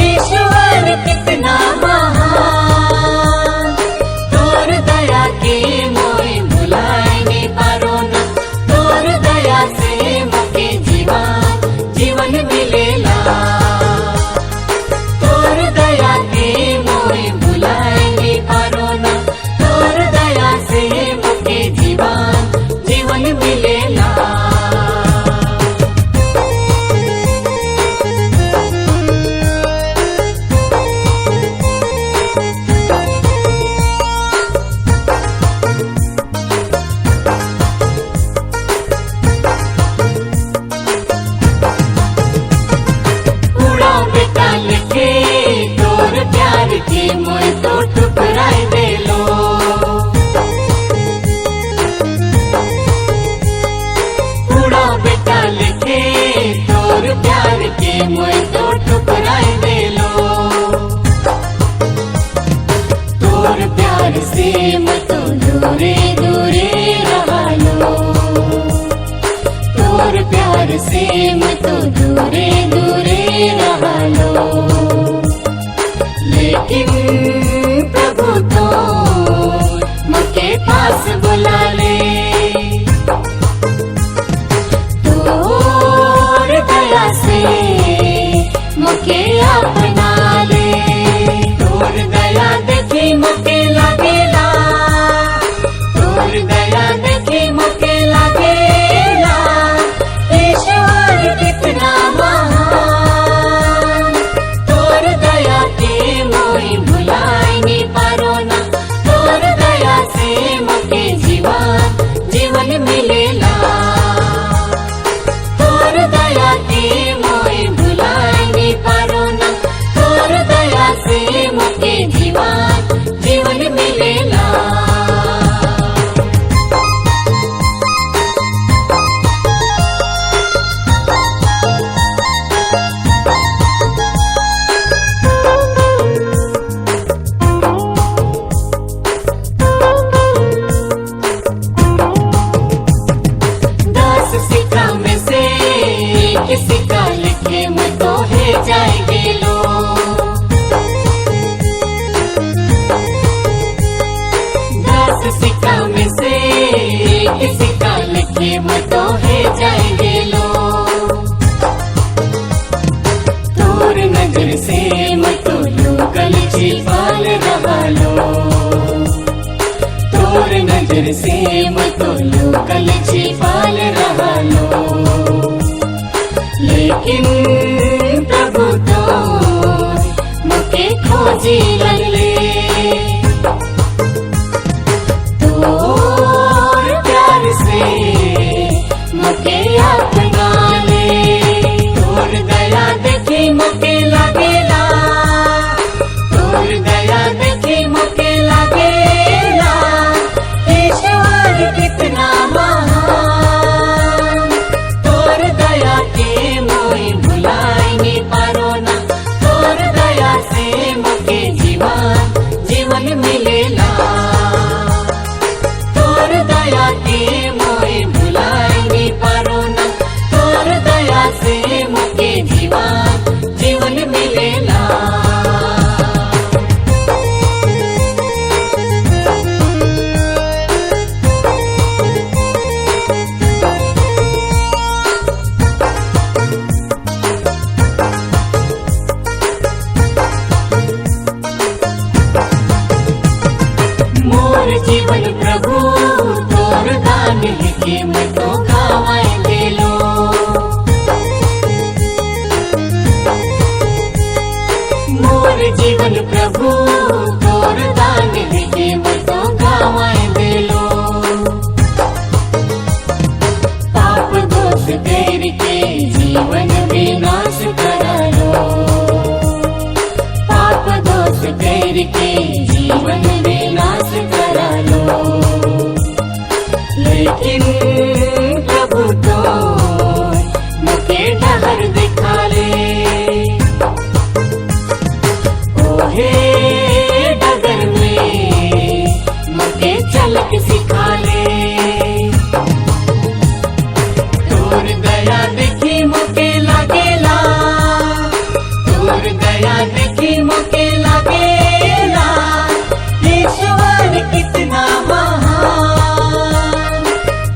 ईश्वर कितना महान, तोर प्यार से मत दूरे दूरे रहालो, तोर प्यार से मत दूरे दूरे रहालो। लेकिन प्रभु तो मुके पास बुला ले, तोर दया से मुके अपना ले। तोर दया देखी मुके लागेला, तोर दया देखी मुके लागेला, ईश्वर कितना महान। तोर दया के मोई भुलाई नहीं पारो ना, तोर दया से मुके जीवन मिलेला। तोर दया के मोई भुलाई नहीं पारो ना, तोर दया से मुके जीवन मिलेला। किसी का लिखे में तो है जाएंगे लो, दस सिक्का में से किसी का लिखे में तो है जाएंगे लो। तोर नजर से मत लोकल छिपाल रहा लो, तोर नजर से मत लोकल छिपाल रहा लो। लेकिन प्रभु तो मुके खोजी लगले, तोर प्यार से मुके अपना ले। तोर दया देखी मुके लागेला, तोर दया देखी मुके लागेला, ईश्वर कितना महान। तोर दया के मोई भुलाई नहीं पारो ना, तोर दया से मुके जीवन मिलेला। तोर दया के मोई भुलाई नहीं पारो ना, तोर दया से मुके जीवन मिलेला। जीवन प्रभु तोर दान के मैं तो खावाए दे लो, मोर जीवन प्रभु तोर दान के मैं तो खावाए दे लो। पाप दोष तेर के जीवन विनाश करा लो, पाप दोष तेर के जीवन विनाश करा लो। लेकिन प्रभु तो मुके डहर दिखा ले, ओहे डगर में मुके चलक सिखा ले। तोर दया देखी मुके लागेला, तोर दया देखी मुके लागेला, ईश्वर कितना महान।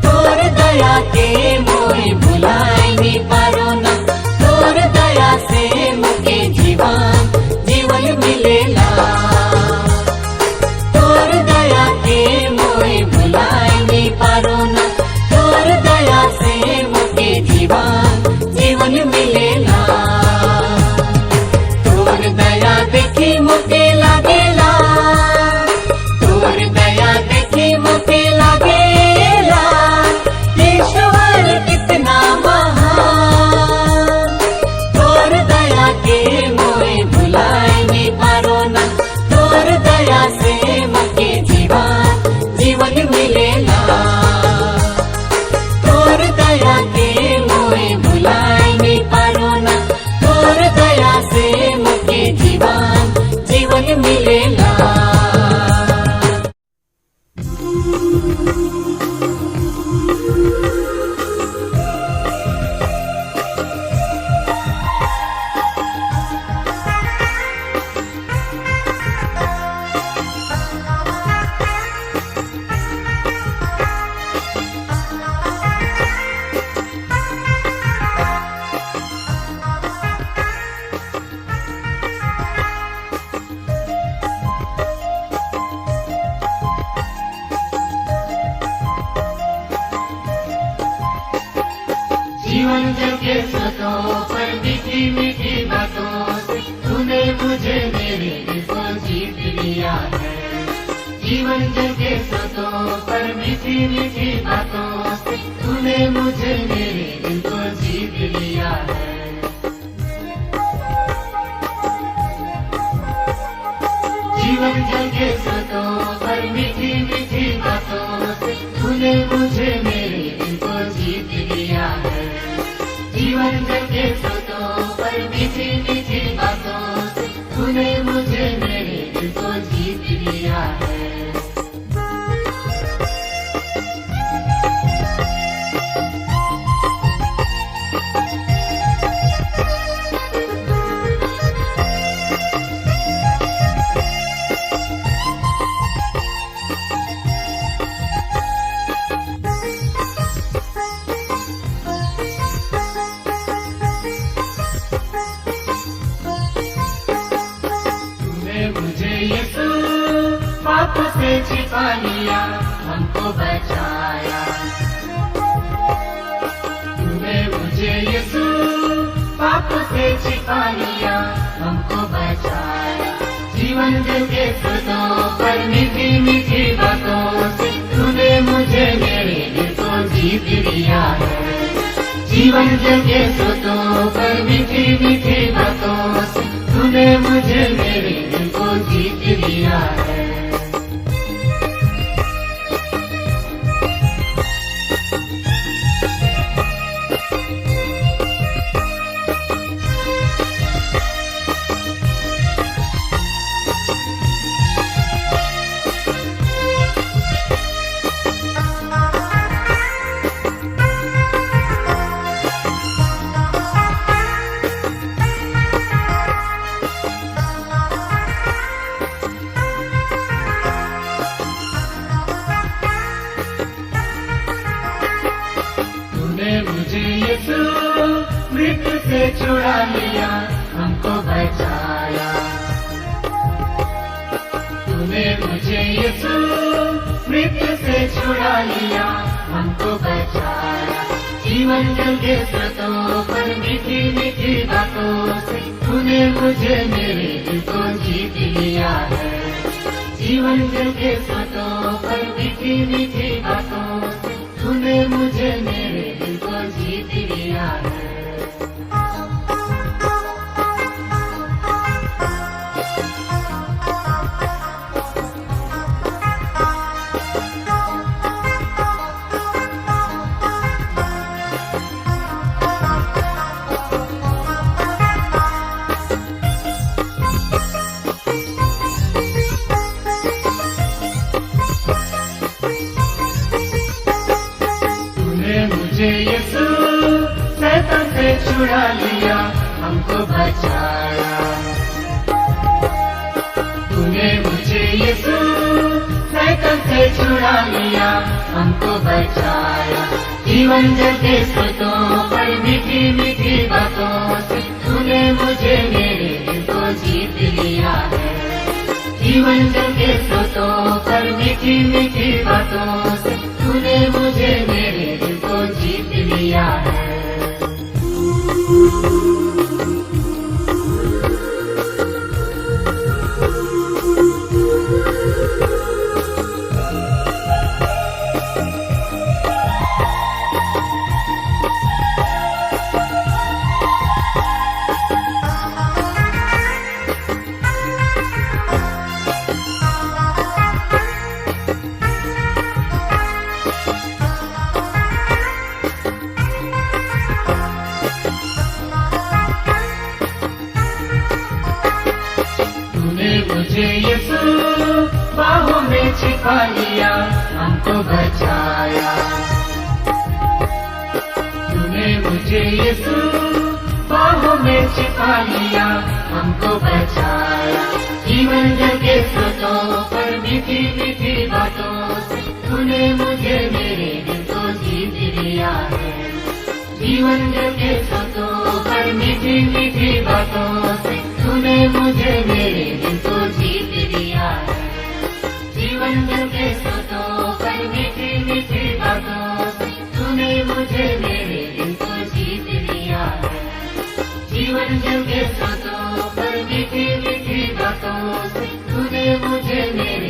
तोर दया के मोई भुलाई नहीं पारो ना, तोर दया से मुके जीवन मिलेला। तोर दया के मोई भुलाई नहीं पारो ना, तोर दया से मुके जीवन मिलेला। तोर दया देखी मुके लागेला, तोर दया जीवन जल के स्रोतों पर मीठी मीठी बातों से तूने मुझे मेरे दिल को जीत लिया है। जीवन जल के स्रोतों पर मीठी मीठी बातों से तूने मुझे मेरे दिल को जीत लिया है। जीवन जल के स्रोतों पर मीठी मीठी बातों से तूने मुझे मेरे दिल को जीत लिया है। जीवन जल के स्रोतों पर मीठी मीठी बातों से तूने मुझे मेरे दिल को जीत लिया है। यीशु पाप से छिपा लिया, हमको बचाया। तूने मुझे यीशु पाप से छिपा लिया, हमको बचाया। जीवन जल के स्रोतों पर मीठी मीठी बातों से तूने मुझे मेरे दिल को जीत लिया है। जीवन जल के स्रोतों पर मीठी मीठी बातों से तूने मुझे मेरे दिल को जीत लिया है। मुझे यीशु मृत्यु से छुड़ा लिया, हमको बचाया। तूने मुझे यीशु मृत्यु से छुड़ा लिया, हमको बचाया। जीवन जल के स्रोतों पर मीठी मीठी बातों से तूने मुझे मेरे दिल को जीत लिया है। जीवन जल के स्रोतों पर मीठी मीठी बातों से तूने मुझे मेरे दिल को जीत लिया है। मुझे यीशु शैतान से छुड़ा लिया, हमको बचाया। तूने मुझे यीशु शैतान से छुड़ा लिया, हमको बचाया। जीवन जल के स्रोतों पर मीठी मीठी बातों से तूने मुझे मेरे दिल को जीत लिया है। जीवन जल के स्रोतों पर मीठी मीठी बातों से तूने मुझे मेरे दिल को जीत लिया है। मुझे यीशु बाहों में छिपा लिया, हमको बचाया। तूने मुझे यीशु बाहों में छिपा लिया, हमको बचाया। जीवन जल के स्रोतों पर मीठी मीठी बातों से तूने मुझे मेरे दिल को जीत लिया है। जीवन जल के स्रोतों पर मीठी मीठी बातों से तूने मुझे मेरे दिल को जीत लिया है। जीवन जल के स्रोतों पर मीठी मीठी बातों से तूने मुझे मेरे दिल को जीत है। जीवन जल के स्रोतों पर मीठी मीठी बातों से तूने मुझे मेरे